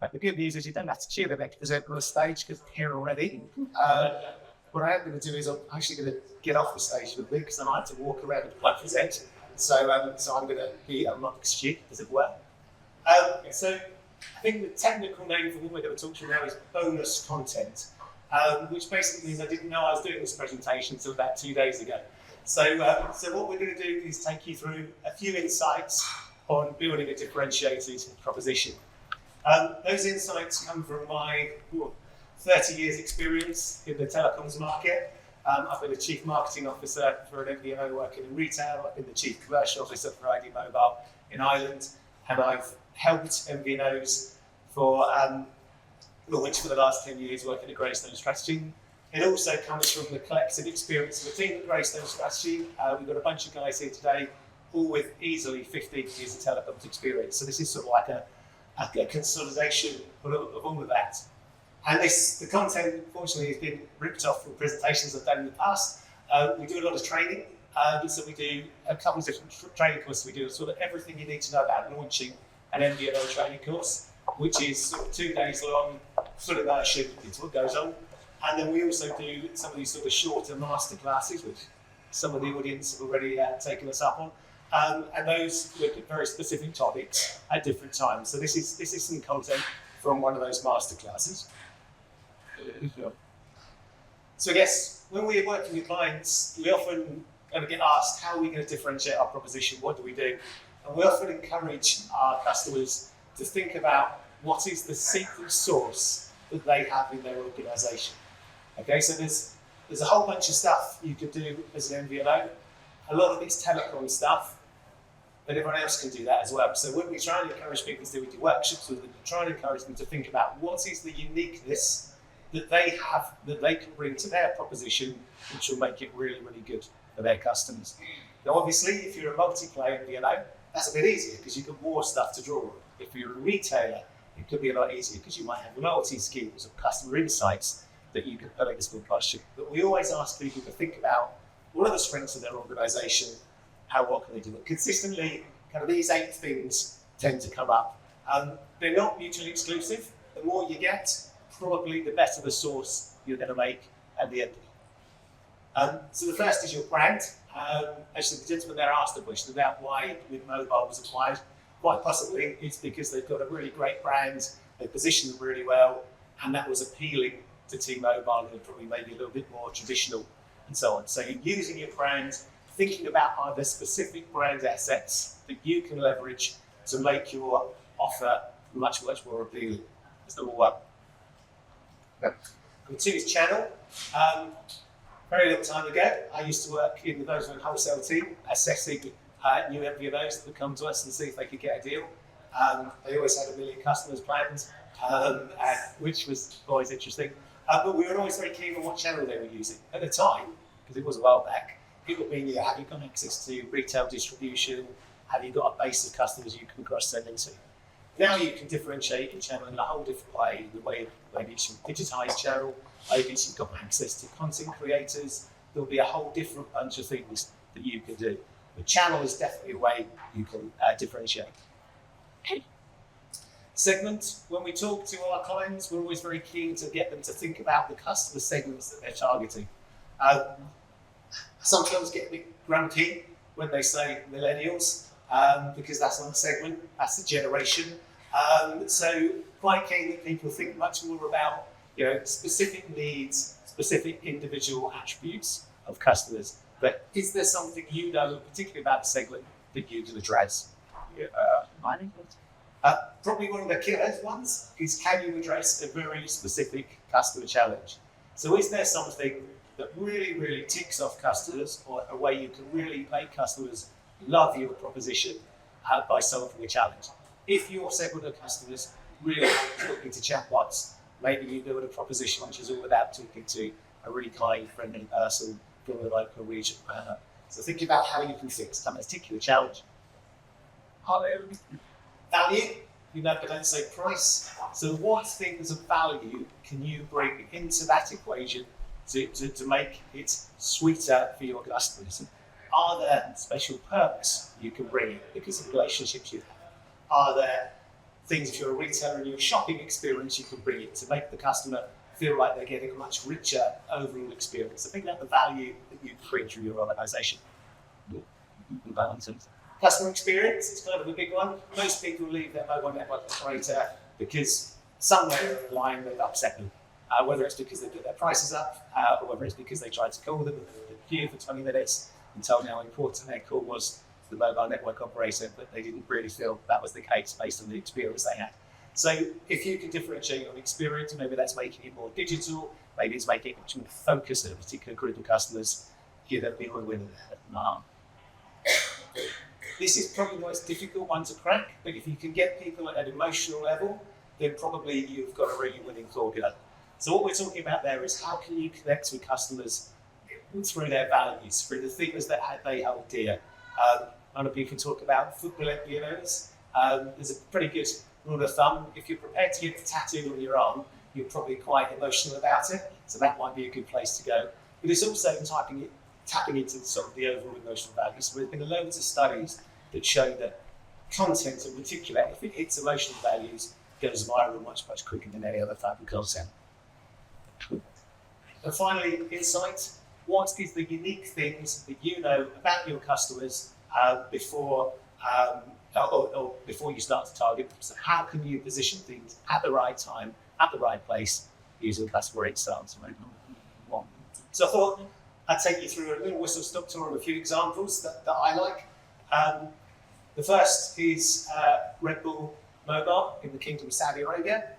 But the good news is you don't have to cheer them because they're on the stage because they're here already. What I am going to do is I'm actually going to get off the stage with me because I like to walk around and present. So I'm going to be amongst you, as it were. So I think the technical name for what we're going to talk to you now is bonus content, which basically means I didn't know I was doing this presentation until about 2 days ago. So what we're going to do is take you through a few insights on building a differentiated proposition. Those insights come from my 30 years experience in the telecoms market. I've been a chief marketing officer for an MVNO working in retail. I've been the chief commercial officer for ID Mobile in Ireland, and I've helped MVNOs for launch for the last 10 years working at Greystone Strategy. It also comes from the collective experience of the team at Greystone Strategy. We've got a bunch of guys here today, all with easily 15 years of telecoms experience. So this is sort of like a consolidation of all of that. And the content, unfortunately, has been ripped off from presentations I've done in the past. We do a lot of training. So we do a couple of different training courses. We do sort of everything you need to know about launching an MVNO training course, which is sort of 2 days long, full immersion into what goes on. And then we also do some of these sort of shorter master classes, which some of the audience have already taken us up on. And those look at very specific topics at different times. So this is some content from one of those master classes. So I guess when we're working with clients, we often get asked, how are we going to differentiate our proposition? What do we do? And we often encourage our customers to think about what is the secret sauce that they have in their organisation. Okay, so there's a whole bunch of stuff you could do as an MVNO. A lot of it's telecom stuff, but everyone else can do that as well. So when we try and encourage people to do workshops with them, we try and encourage them to think about what is the uniqueness that they have, that they can bring to their proposition, which will make it really, really good for their customers. Now, obviously, if you're a multi-player MVNO, that's a bit easier because you've got more stuff to draw on. If you're a retailer, it could be a lot easier because you might have loyalty schemes or customer insights that you can put in this proposition. But we always ask people to think about what are the strengths of their organisation, what can they do? Consistently, kind of these 8 things tend to come up. They're not mutually exclusive. The more you get, probably the better the source you're going to make at the end. So the first is your brand. Actually, the gentleman there asked the question about why MVNO was acquired. Quite possibly it's because they've got a really great brand, they position them really well, and that was appealing to T-Mobile, who are probably maybe a little bit more traditional and so on. So you're using your brand, thinking about are there specific brand assets that you can leverage to make your offer much, much more appealing. That's number 1. Number 2 is channel. Very long time ago, I used to work in the Vodafone wholesale team, assessing new MVNOs that would come to us and see if they could get a deal. They always had 1 million customers planned, which was always interesting. But we were always very keen on what channel they were using. At the time, because it was a while back, it would mean, have you got access to retail distribution? Have you got a base of customers you can cross-sell into? Now you can differentiate your channel in a whole different way, the way maybe it's your digitised channel, maybe you've got access to content creators. There'll be a whole different bunch of things that you can do. The channel is definitely a way you can differentiate. Segment, when we talk to our clients, we're always very keen to get them to think about the customer segments that they're targeting. Sometimes get a bit grumpy when they say millennials, because that's not a segment, that's a generation. So quite keen that people think much more about specific needs, specific individual attributes of customers. But is there something particularly about the segment, that you can address? I think Probably one of the killer ones is, can you address a very specific customer challenge? So is there something that really, really ticks off customers, or a way you can really make customers love your proposition by solving a challenge? If your segment of customers really like talking to chatbots, maybe you build a proposition which is all about talking to a really kind, friendly person from the local region. So think about how you can fix that particular challenge. Value, but don't say price. So what things of value can you bring into that equation to make it sweeter for your customers? Are there special perks you can bring in because of relationships you have? Are there things, if you're a retailer in your shopping experience, you can bring it to make the customer feel like they're getting a much richer overall experience. So think about the value that you bring through your organisation. Customer experience is kind of a big one. Most people leave their mobile network operator because somewhere along the line they've upset them. Whether it's because they put their prices up, or whether it's because they tried to call them and they were in the queue for 20 minutes and told how important their call was to the mobile network operator, but they didn't really feel that was the case based on the experience they had. So if you can differentiate on experience, maybe that's making it more digital, maybe it's making it much more focused on a particular group of customers, you're going to be a winner there. This is probably the most difficult one to crack, but if you can get people at an emotional level, then probably you've got a really winning formula. So what we're talking about there is how can you connect with customers through their values, through the things that they hold dear. A lot of people talk about football MVNOs. There's a pretty good rule of thumb. If you're prepared to get a tattoo on your arm, you're probably quite emotional about it. So that might be a good place to go. But it's also tapping into sort of the overall emotional values. So there's been loads of studies that show that content in particular, if it hits emotional values, goes viral much, much quicker than any other type of content. And finally, insight. What is the unique things that you know about your customers before you start to target them? So how can you position things at the right time, at the right place, using customer insights? So I thought I'd take you through a little whistle-stop tour of a few examples that I like. The first is Red Bull Mobile in the Kingdom of Saudi Arabia.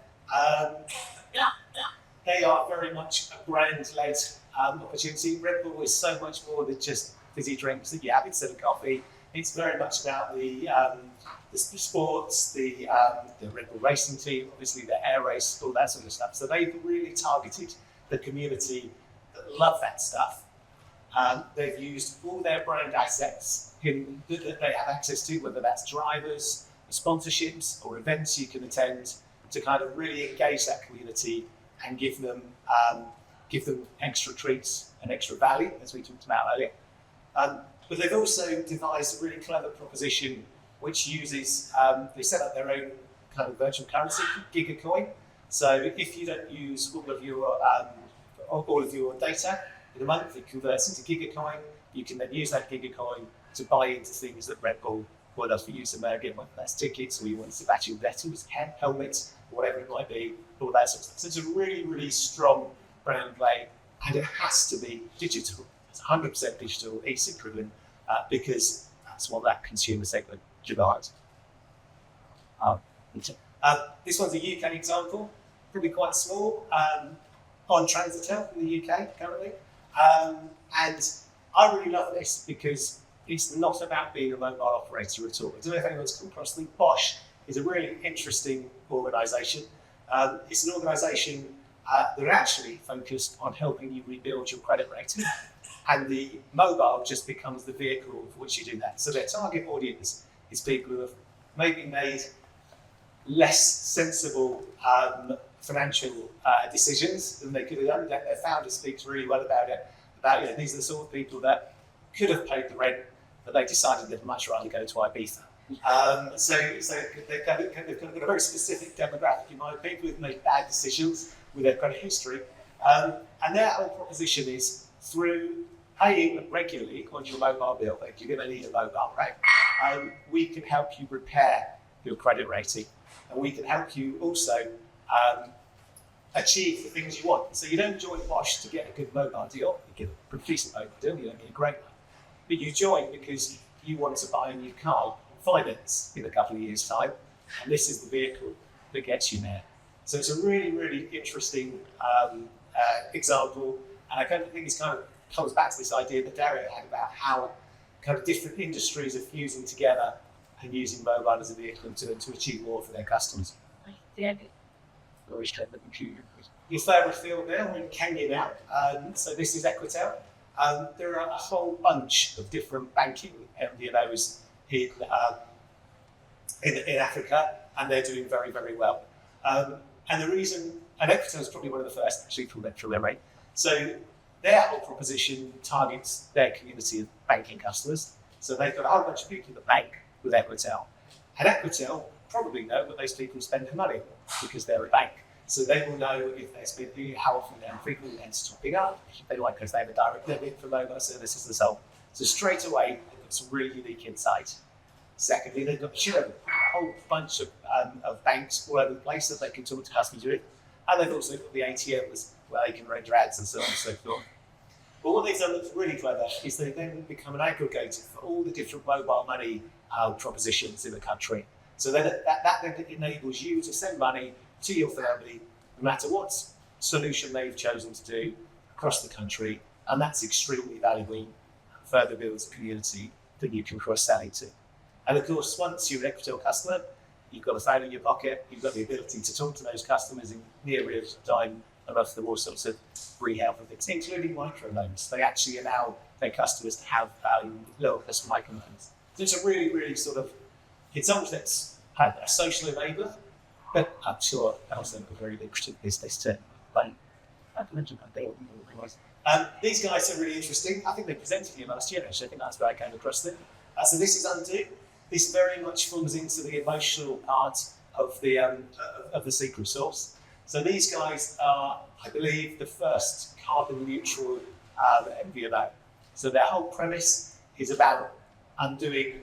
They are very much a brand-led opportunity. Red Bull is so much more than just fizzy drinks that you have instead of coffee. It's very much about the sports, the Red Bull racing team, obviously the air race, all that sort of stuff. So they've really targeted the community that love that stuff. They've used all their brand assets that they have access to, whether that's drivers, sponsorships, or events you can attend, to kind of really engage that community and give them extra treats and extra value, as we talked about earlier. But they've also devised a really clever proposition which uses, they set up their own kind of virtual currency, Gigacoin. So if you don't use all of your data in a month, it converts into Gigacoin. You can then use that Gigacoin to buy into things that Red Bull will love for you. So again, whether that's tickets or you want to batch your letters, helmets, or whatever it might be, all that sort of stuff. So it's a really, really strong brand play, and it has to be digital. It's 100% digital, asynchronous, because that's what that consumer segment demands. This one's a UK example, probably quite small, on Transitel in the UK currently. And I really love this because it's not about being a mobile operator at all. I don't know if anyone's come across them. Bosch is a really interesting organisation. It's an organisation that are actually focused on helping you rebuild your credit rating, and the mobile just becomes the vehicle for which you do that. So their target audience is people who have maybe made less sensible financial decisions than they could have done. Their founder speaks really well about it. These are the sort of people that could have paid the rent, but they decided they'd much rather go to Ibiza. So they've got a very specific demographic in mind, people who've made bad decisions with their credit history. And their whole proposition is through paying regularly on your mobile bill, like you're going to need a mobile, right? We can help you repair your credit rating, and we can help you also achieve the things you want. So you don't join Bosch to get a good mobile deal, you get a pretty decent mobile deal, you don't get a great one. But you join because you want to buy a new car on finance in a couple of years' time, and this is the vehicle that gets you there. So it's a really, really interesting example, and I kind of think it kind of comes back to this idea that Dario had about how kind of different industries are fusing together and using mobile as a vehicle to achieve more for their customers. You're further afield now, we're in Kenya now. So this is Equitel. There are a whole bunch of different banking MVNOs in Africa, and they're doing very, very well. And the reason, and Equitel is probably one of the first actually from memory. So their whole proposition targets their community of banking customers. So they've got a whole bunch of people that bank with Equitel. And Equitel probably know what those people spend their money on because they're a bank. So they will know if there's been how often they're frequently and topping up, if they like, because they have a direct debit for mobile services and so on. So straight away, they've got some really unique insight. Secondly, they've got a whole bunch of banks all over the place that they can talk to customers with. And they've also got the ATMs where they can render ads and so on and so forth. But what they've done that's really clever is they've then become an aggregator for all the different mobile money propositions in the country. So then that then enables you to send money to your family, no matter what solution they've chosen to do across the country. And that's extremely valuable, further builds a community that you can cross-sell into. And of course, once you're an Equitel customer, you've got a phone in your pocket, you've got the ability to talk to those customers in near real time and offer them all sorts of free help and things, including microloans. They actually allow their customers to have low-cost microloans. So it's a really, really sort of, it's something that's had a social enabler, but I'm sure also a very lucrative business too. But I can mention that these guys are really interesting. I think they presented here last year, actually. I think that's where I came across them. So this is Undo. This very much falls into the emotional part of the secret sauce. So these guys are, I believe, the first carbon neutral MVNO. So their whole premise is about undoing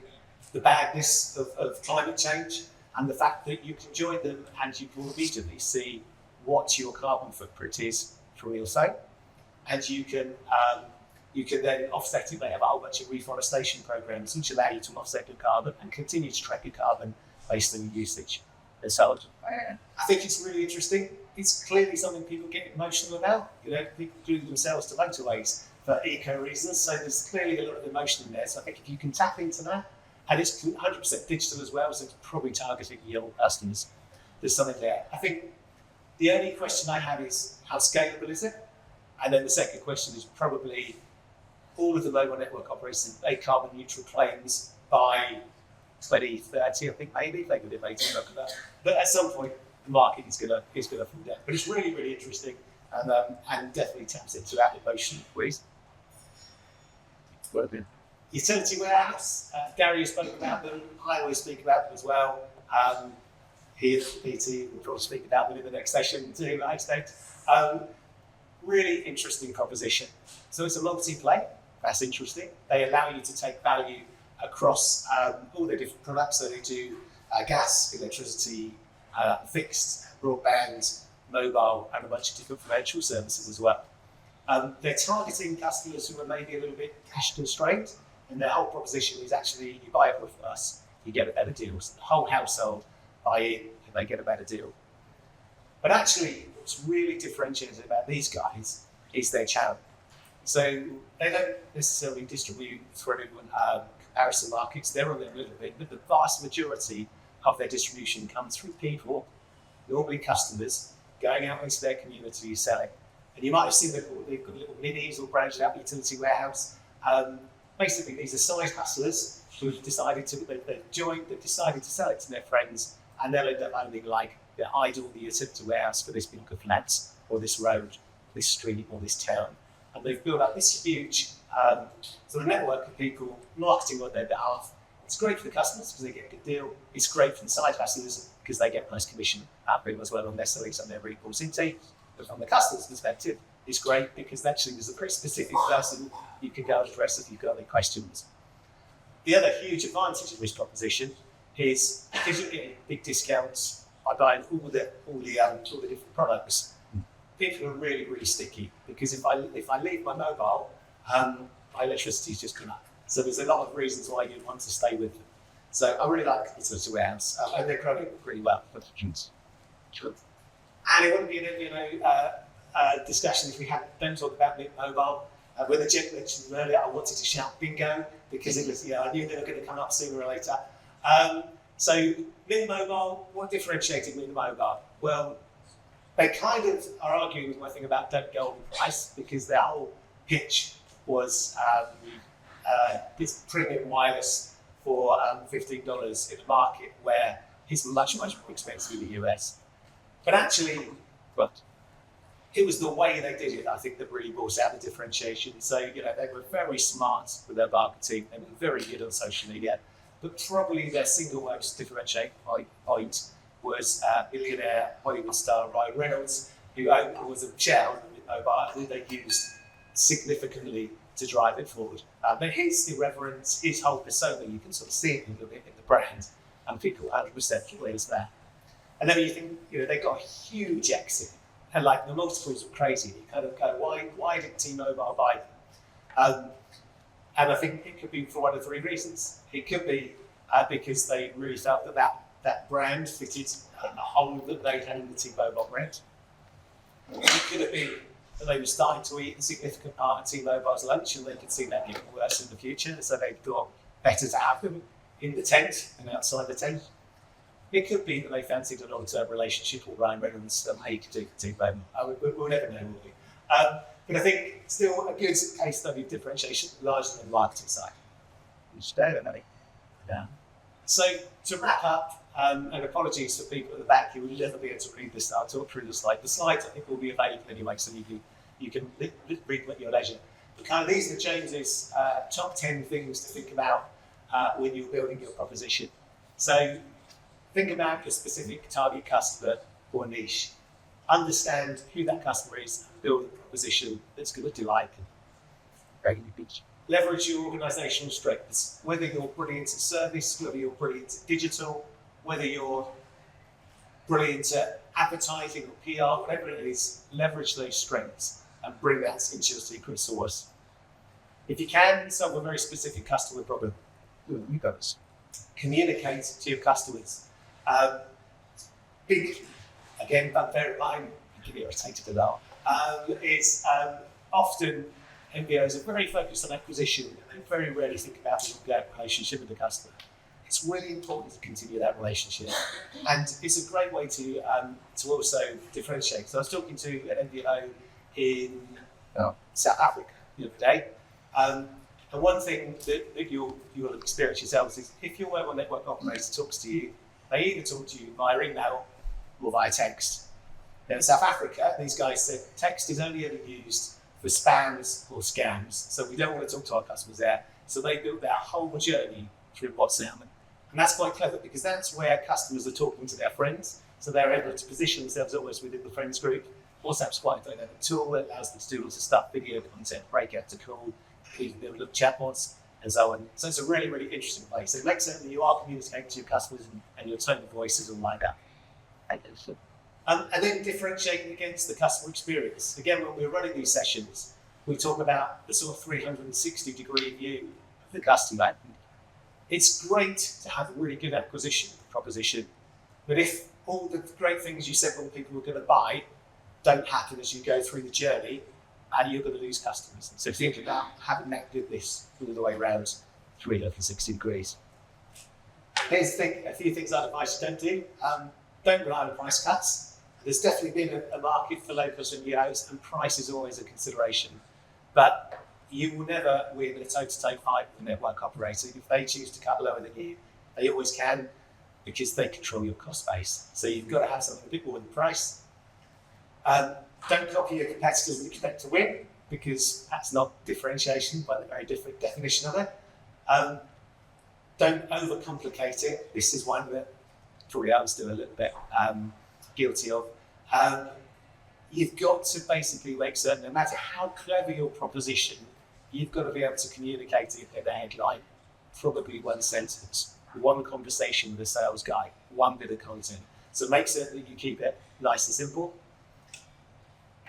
the badness of climate change and the fact that you can join them and you can immediately see what your carbon footprint is from your phone, and you can then offset it. They have a whole bunch of reforestation programs which allow you to offset your carbon and continue to track your carbon based on your usage. And so I think it's really interesting. It's clearly something people get emotional about. You know, people glue themselves to motorways for eco reasons. So there's clearly a lot of emotion in there. So I think if you can tap into that, and it's 100% digital as well, so it's probably targeting your customers, there's something there. I think the only question I have is how scalable is it? And then the second question is probably all of the mobile network operators make carbon neutral claims by 2030, I think maybe they could debate and look at that. But at some point, the market is gonna fall down. But it's really, really interesting, and definitely taps into that emotion. Please. Utility warehouse. Gary spoke about them. I always speak about them as well. Here, PT will probably speak about them in the next session too, I expect. Really interesting proposition. So it's a multi-play. That's interesting. They allow you to take value across all the different products. So they do gas, electricity, fixed, broadband, mobile, and a bunch of different financial services as well. They're targeting customers who are maybe a little bit cash constrained, and their whole proposition is actually you buy it with us, you get a better deal. So the whole household buy in and they get a better deal. But actually, what's really differentiated about these guys is their channel. So they don't necessarily distribute through comparison markets. They're on them a little bit, but the vast majority of their distribution comes through people, normally customers, going out into their community selling. And you might have seen they've got little minis or branched out utility warehouse. Basically, these are side hustlers who've decided to, they've joined, they've decided to sell it to their friends, and they'll end up owning like the idle, the utility warehouse for this block of flats, or this road, this street, or this town. And they've built up this huge sort of network of people marketing on their behalf. It's great for the customers because they get a good deal. It's great for the side hustlers because they get nice commission out of it as well on their sellings and their recourse into. But from the customer's perspective, it's great because actually there's a pretty specific person you can go and address if you've got any questions. The other huge advantage of this proposition is because you're getting big discounts by buying all the different products, people are really, really sticky because if I leave my mobile, my electricity's just gone up. So there's a lot of reasons why you'd want to stay with them. So I really like Utility Warehouse, and they're growing really well. Sure. And it wouldn't be an discussion if we don't talk about Mint Mobile. When the gent mentioned earlier, I wanted to shout bingo because it was, I knew they were going to come up sooner or later. So Mint Mobile, what differentiated Mint Mobile? Well, they kind of are arguing with my thing about don't go on price because their whole pitch was this premium wireless for $15 in a market where it's much, much more expensive in the US. But actually, it was the way they did it, I think, that really brought out the differentiation. So, they were very smart with their marketing. They were very good on social media. but probably their single most differentiating point was billionaire Hollywood star Ryan Reynolds, who was a shareholder in Mobile, who they used significantly to drive it forward. But his irreverence, his whole persona, you can sort of see it a little bit in the brand, and people 100% is there. And then you think, they got a huge exit, and like the multiples were crazy. You kind of go, why did T-Mobile buy them? And I think it could be for one of three reasons. It could be because they really felt that brand fitted a hole that they had in the T-Mobile brand. It could have been that they were starting to eat a significant part of T-Mobile's lunch, and they could see that getting worse in the future, so they thought better to have them in the tent and outside the tent. It could be that they fancied a long-term relationship with Ryan Reynolds and he could do for T-Mobile. We'll never know, will we? But I think still a good case study of differentiation, largely on the marketing side. Yeah. So to wrap up, and apologies for people at the back who will never be able to read this. I'll talk through the slide. The slides I think will be available anyway, so you can read them at your leisure. But kind of these are James's top 10 things to think about when you're building your proposition. So think about your specific target customer or niche. Understand who that customer is and build a proposition that's going to delight them. Leverage your organisational strengths, whether you're brilliant at service, whether you're brilliant at digital, whether you're brilliant at advertising or PR, whatever it is, leverage those strengths and bring that into your secret sauce. If you can, solve a very specific customer problem. You got this. Communicate to your customers. Big, again, but bear in mind, you get irritated at that, is often MVNOs are very focused on acquisition and they very rarely think about the relationship with the customer. It's really important to continue that relationship, and it's a great way to also differentiate. So I was talking to an MVNO in South Africa the other day, and one thing that you'll experience yourselves is if your mobile network operator talks to you, they either talk to you via email or via text. Now in South Africa, these guys said text is only ever used for spams or scams, so we don't want to talk to our customers there. So they built their whole journey through WhatsApp. And that's quite clever because that's where customers are talking to their friends. So they're able to position themselves almost within the friends group. WhatsApp's quite a dynamic tool that allows them to do lots of stuff, video content, breakout to call, even build little chatbots, and so on. So it's a really, really interesting place. So make certain that you are communicating to your customers and your tone of voice is all lined up. And then differentiating against the customer experience. Again, when we're running these sessions, we talk about the sort of 360-degree view of the customer. It's great to have a really good acquisition proposition, but if all the great things you said when people were going to buy don't happen as you go through the journey, and you're going to lose customers. So think about having that goodness all the way around 360 degrees. Here's the thing, a few things I'd advise you don't do. Don't rely on price cuts. There's definitely been a market for low-cost MVNOs, and price is always a consideration. But you will never win a toe-to-toe fight with the network operator. If they choose to cut lower than you, they always can because they control your cost base. So you've got to have something a bit more than price. Don't copy your competitors and expect to win because that's not differentiation by the very different definition of it. Don't overcomplicate it. This is one that probably I was still a little bit guilty of. You've got to basically make certain, no matter how clever your proposition, you've got to be able to communicate it in a headline, probably one sentence, one conversation with a sales guy, one bit of content. So make certain that you keep it nice and simple.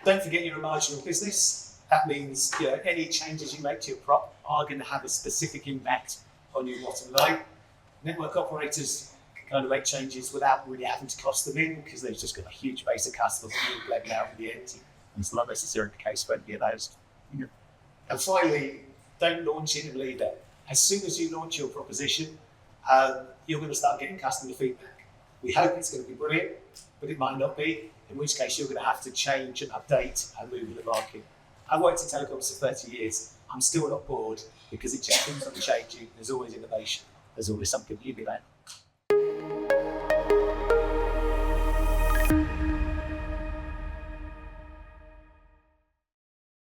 Don't forget you're a marginal business. That means any changes you make to your prop are going to have a specific impact on your bottom line. Network operators can kind of make changes without really having to cost them in because they've just got a huge base of customers and you'll blend out in the end. It's not necessarily the case for MVNOs. And finally, don't launch in and leave it. As soon as you launch your proposition, you're going to start getting customer feedback. We hope it's going to be brilliant, but it might not be, in which case you're going to have to change and update and move in the market. I've worked in telecoms for 30 years. I'm still not bored because it just keeps on changing. There's always innovation. There's always something new behind.